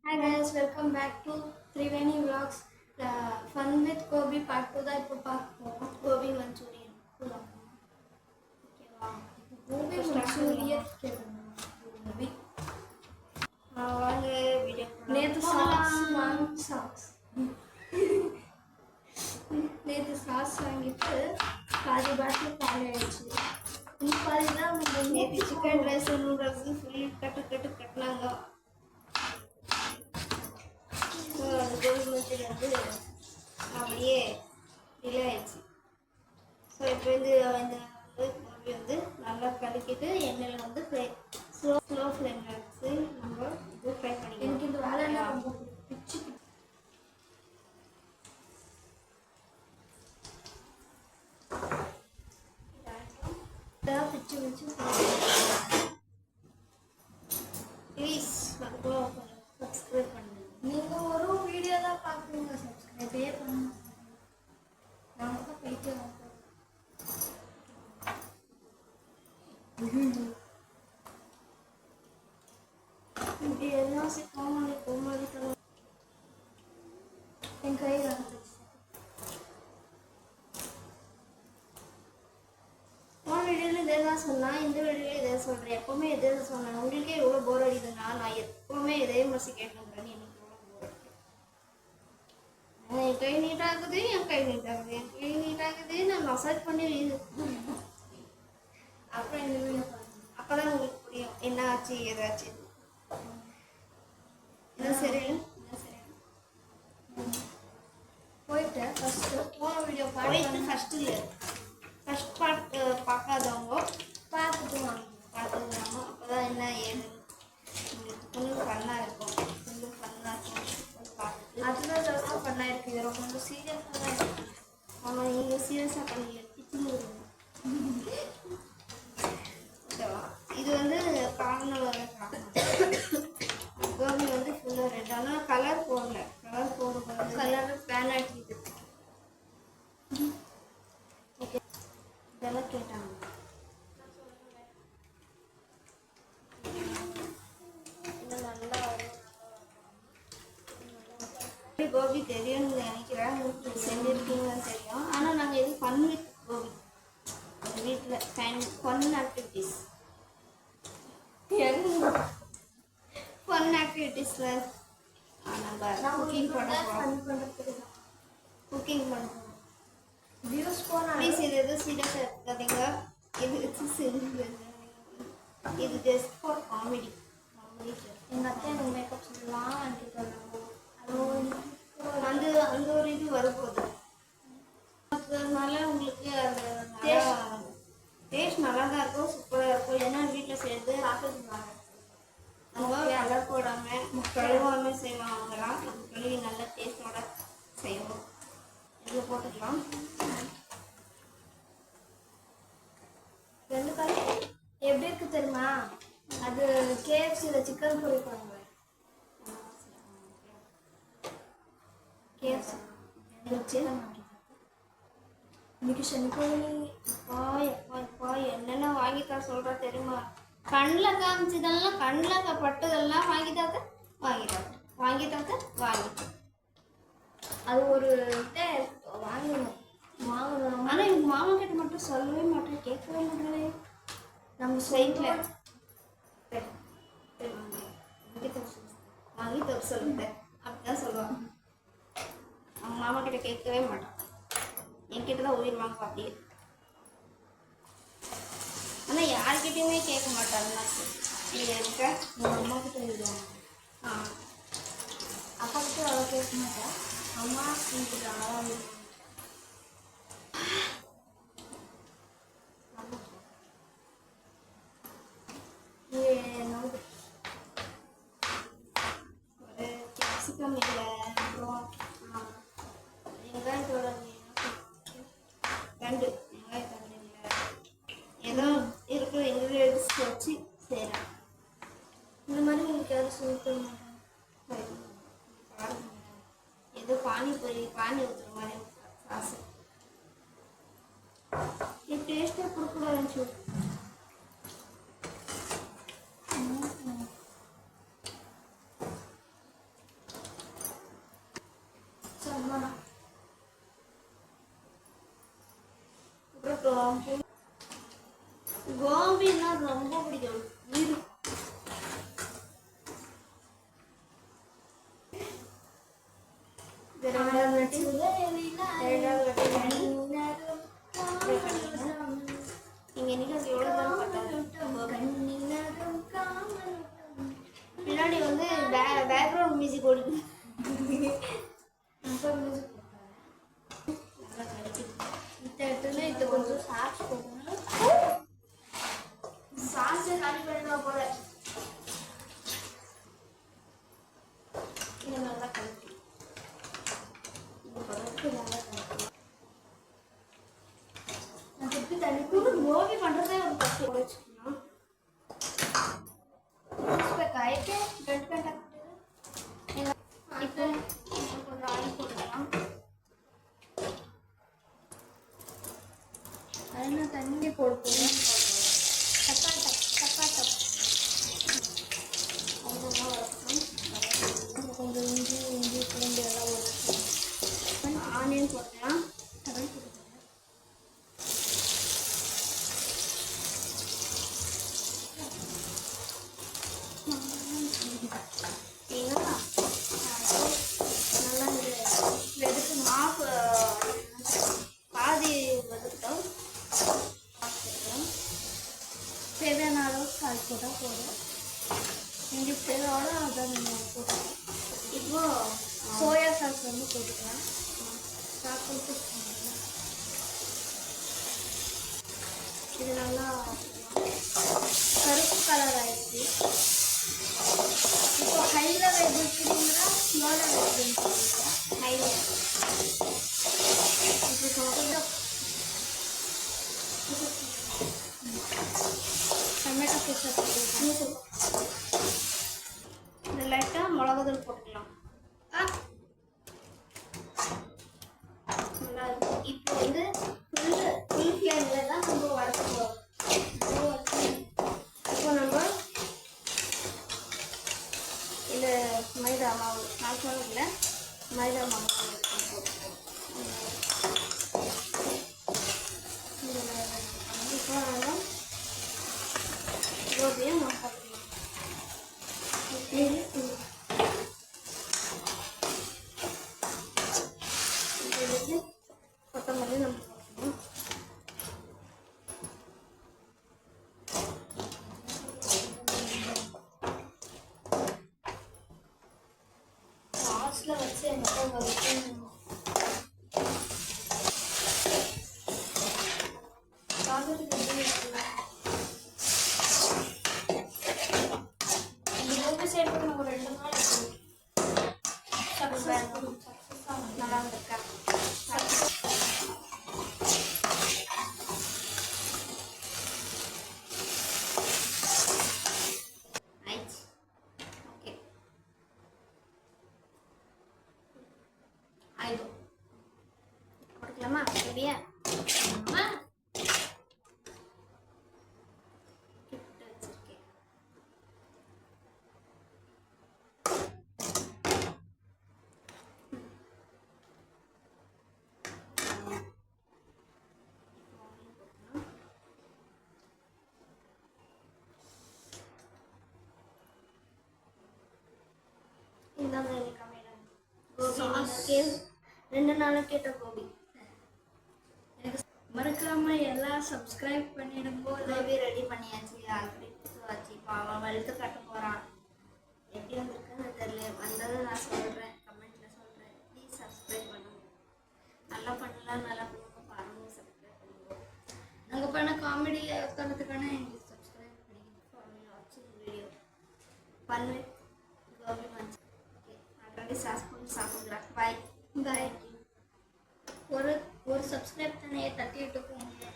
Hi guys, welcome back to Triveni Vlogs. Fun with Gobi part 2 தான் இப்போ பார்க்க போகிறோம். கோபி மஞ்சூரியன் ஓகேவா? கோபி மஞ்சூரியன் கோபி வாங்க வீடியோ நேற்று சாக்ஸ் நேற்று சாஸ் வாங்கிட்டு பாதி பாட்டில் காலி ஆயிடுச்சு. பாதி தான் நேற்று சிக்கன் ரைஸ் நூடுல்ஸ் ஃபுல் கட்டினாங்க. அந்த கோபி மஞ்சூரி வந்து அப்படியே டிலே ஆயிடுச்சு. ஸோ இப்போ இந்த கோபி வந்து நல்லா கலக்கிட்டு எண்ணெயில் வந்து ஸ்லோ ஃப்ளேமில் வச்சு நம்ம இது ஃப்ரை பண்ணிக்கலாம். எனக்கு இந்த வேலை ரொம்ப பிச்சு பிச்சு பிச்சு ப்ளீஸ் அதுக்குள்ள சப்ஸ்கிரைப் பண்ணுங்க. நீங்கள் ஒரு வீடியோ தான் பார்க்குறீங்க, சப்ஸ்கிரைபே பண்ணுங்க. நாம தான் போயிட்டு இப்படி எல்லாம் கோமாளி என் கை வந்துச்சு. போன வீடியோவில் இதே தான் சொன்னேன், இந்த வீடியோவில் இதே சொல்கிறேன். எப்போவுமே இதே தான் சொன்னேன். உங்களுக்கே எவ்வளோ போர் அடிக்குதுன்னா நான் எப்போவுமே இதே மாதிரி கேட்டுக்கிறேன்னு எனக்கு எவ்வளோ போர் அடிக்குது. என் கை நீட்டாகுது, என் கை நீட்டாகுது, நான் மசாஜ் பண்ணி அப்புறம் இந்த வீடியோ பாருங்க. அப்போ தான் உங்களுக்கு புரியும் என்ன ஆச்சு ஏதாச்சு. என்ன சரியில்லை போயிட்டு ஃபஸ்ட்டு போன வீடியோ போயிட்டு ஃபஸ்ட்டு இல்லை ஃபஸ்ட் பார்ட் பார்க்காதவங்க பார்த்துட்டு வாங்க. பார்த்துக்கலாமா? அப்போ தான் என்ன ஏது உங்களுக்கு கொஞ்சம் ஃபன்னாக இருக்கும். கொஞ்சம் ஃபன்னாக இருக்கும் பார்த்துட்டு. அதுதான் ரொம்ப பண்ணா இருக்கு. இது ரொம்ப சீரியஸாக தான் இருக்கு. ஆனால் நீங்கள் சீரியஸாக பண்ணி பிச்சுன்னு ஓகேவா? இது வந்து காரணம் கோபி வந்து ஃபுல்லாக ரெட். ஆனால் கலர் போடல. கலர் போடும்போது கலர் பேன் ஆட்டிது. ஓகே இதெல்லாம் கேட்டாங்க. இன்னும் நல்லா கோபி தெரியும்னு நினைக்கிறேன். செஞ்சுருக்கீங்கன்னு தெரியும். ஆனால் நாங்கள் இது ஃபன் வித் கோபி வீட்டில் ஃபன் ஆக்டிவிட்டீஸ் ஃபன் ஆக்டிவிட்டீஸில் நம்ம குக்கிங் பண்ண போகிறோம். குக்கிங் பண்ண போகிறோம். வியூஸ் போனால் ப்ளீஸ் இது எதுவும் சீரியஸாக இருக்காதீங்க. இது ஜஸ்ட் ஃபார் காமெடி. எங்கள் அத்தை எனக்கு மேக்கப் சொல்லலாம் அன்றைக்கி அந்த அந்த ஒரு இது வரப்போகுது. அதனால உங்களுக்கு அந்த டேஸ்ட் நல்லா தான் இருக்கும், சூப்பராக இருக்கும். ஏன்னா வீட்டில் செய்கிறது அவங்க கலர் போடாமல் கழுவாமல் செய்வாங்கலாம். நம்ம கழுவி நல்ல டேஸ்டோட செய்வோம். இதில் போட்டுக்கலாம். ரெண்டு கலர் எப்படி இருக்கு தெரியுமா? அது கேஎஃப்சியில் சிக்கன் பொரிப்பாங்க. கேஎஃப்சி வச்சு இன்னைக்கு சனிக்கிழமை எப்பா என்னென்ன வாங்கி தர சொல்கிறா தெரியுமா? கண்ணில் காமிச்சதெல்லாம் கண்ணில் பட்டதெல்லாம் வாங்கி தாத்த அது ஒரு இதை வாங்கணும். ஆனால் எங்கள் மாமா கிட்ட மட்டும் சொல்லவே மாட்டேன், கேட்கவே மாட்டேன். நம்ம சைட்டில் சைட்டில் வாங்கி தர சொல்லுங்க அப்படிதான் சொல்லுவான். அவங்க மாமா கிட்ட கேட்கவே மாட்டான், என்கிட்ட தான் உயிர் வாங்க அப்படியே. ஆனால் யார்கிட்டையுமே கேட்க மாட்டாங்க. நீங்கள் இருக்க எங்கள் அம்மா கிட்ட எழுதுவாங்க. அப்பா கிட்ட அவ்வளோ கேட்க மாட்டேன். அம்மா கிட்ட அவ்வளோ ஒரு கேப்சிகம் இல்லை, அப்புறம் வெங்காயத்தோட ரெண்டு வெங்காயத்தோட இல்லை, ஏதோ இருக்கிற இன்க்ரீடியன்ஸ் வச்சு செய்கிறேன். இந்த மாதிரி உங்களுக்கு யாரும் சொல்லிக்க மாட்டாங்க. ஏதோ பானிபூரி பானி ஊற்றுற மாதிரி சாசு டேஸ்ட்டாக கொடுக்கூடாதுன்னு கோபின்னா ரொம்ப பிடிக்கும். உயிர். நீங்க இன்னைக்கு அது எவ்வளவு நேரம் பார்த்தாலும் பின்னாடி வந்து பேக்ரவுண்ட் மியூசிக் ஓடுது. இந்த இடத்துல இது கொஞ்சம் சாக்ஸ் போடணும். சாக்ஸ் காலி பண்ணிடுவா போல. இது நல்லா கலக்கி நான் திருப்பி தண்ணி கோபி பண்றதே ஒரு கஷ்டம் வச்சுக்கணும். காய்க்கு ரெண்டு பேண்டா இப்போ கொஞ்சம் ஆயில் போட்டுக்கலாம். அதில் தண்ணி போடுவோம். தக்காட்டம் அதெல்லாம் வளர்க்கணும். கொஞ்சம் இஞ்சி பூண்டு எல்லாம் வளர்க்கணும். ஆனியன் போட்டலாம். நல்லா வெதுக்கணும். பாதி வெதுக்கிட்டோம். தேவையான அளவுக்கு கால் போட்டால் போதும். இஞ்சி தேவையோட அதை நம்ம போட்டுக்கலாம். இப்போ சோயா சாஸ் வந்து போட்டுக்கலாம். சாப்பிட்டு இது நல்லா கருப்பு கலர் ஆயிடுச்சு. இப்போ ஹையில் வைக்கிறீங்களா ஸ்லோவில் வைக்கிறீங்களா? ஹையில். இப்போ கொஞ்சம் டொமேட்டோ கெச்சப் போட்டுக்கலாம். இந்த லைட்டாக மிளகாத்தூள் போட்டுக்கலாம். நல்லா இருக்கும். இப்போ வந்து ஃபுல் ஃப்ளேமில் தான் நம்ம வறுக்க போகிறோம். இப்போ நம்ம இந்த மைதா மாவு நார்மலாக இல்லை மைதா மாவு போட்டுப்போம். இப்போ நம்ம கோபியை நம்ம போட்டுக்கலாம். கொத்தமல்லி நம்ம போட்டுக்கணும். லாஸ்ட்ல வச்சு எனக்கு வரைக்கும் ஒரு 2 நாள் நல்லா இருக்கா? ஓகே ஆயிடும். போட்டுக்கலாமா? சரியா? இந்தாங்க கோபி. 2 நாளாக கேட்ட கோபி. மறக்காம எல்லாம் சப்ஸ்கிரைப் பண்ணிடும்போது கோபி ரெடி பண்ணியாச்சு. ஆல்ரெடி வச்சு இப்போ அவன் வலுத்து கட்ட போகிறான். எப்படி வந்திருக்குன்னு தெரியல. வந்ததை நான் சொல்கிறேன், கமெண்ட்டில் சொல்கிறேன். ப்ளீஸ் சப்ஸ்கிரைப் பண்ணுங்க. நல்லா பண்ணலாம், நல்லா பண்ணுவோம். பாருங்க, சப்ஸ்கிரைப் பண்ணுவோம். நாங்கள் பண்ண காமெடி தரத்துக்கான எங்களுக்கு சப்ஸ்கிரைப் பண்ணிடுங்க. வாட்சிங் வீடியோ பண்ணு கோபி மஞ்சள். ஓகே, ஆல்ரெடி சாஸ் பண்ணி சாப்பிட்றேன். பாய் பாய். ஒரு சப்ஸ்கிரைப் தானே தட்டிட்டு போங்க.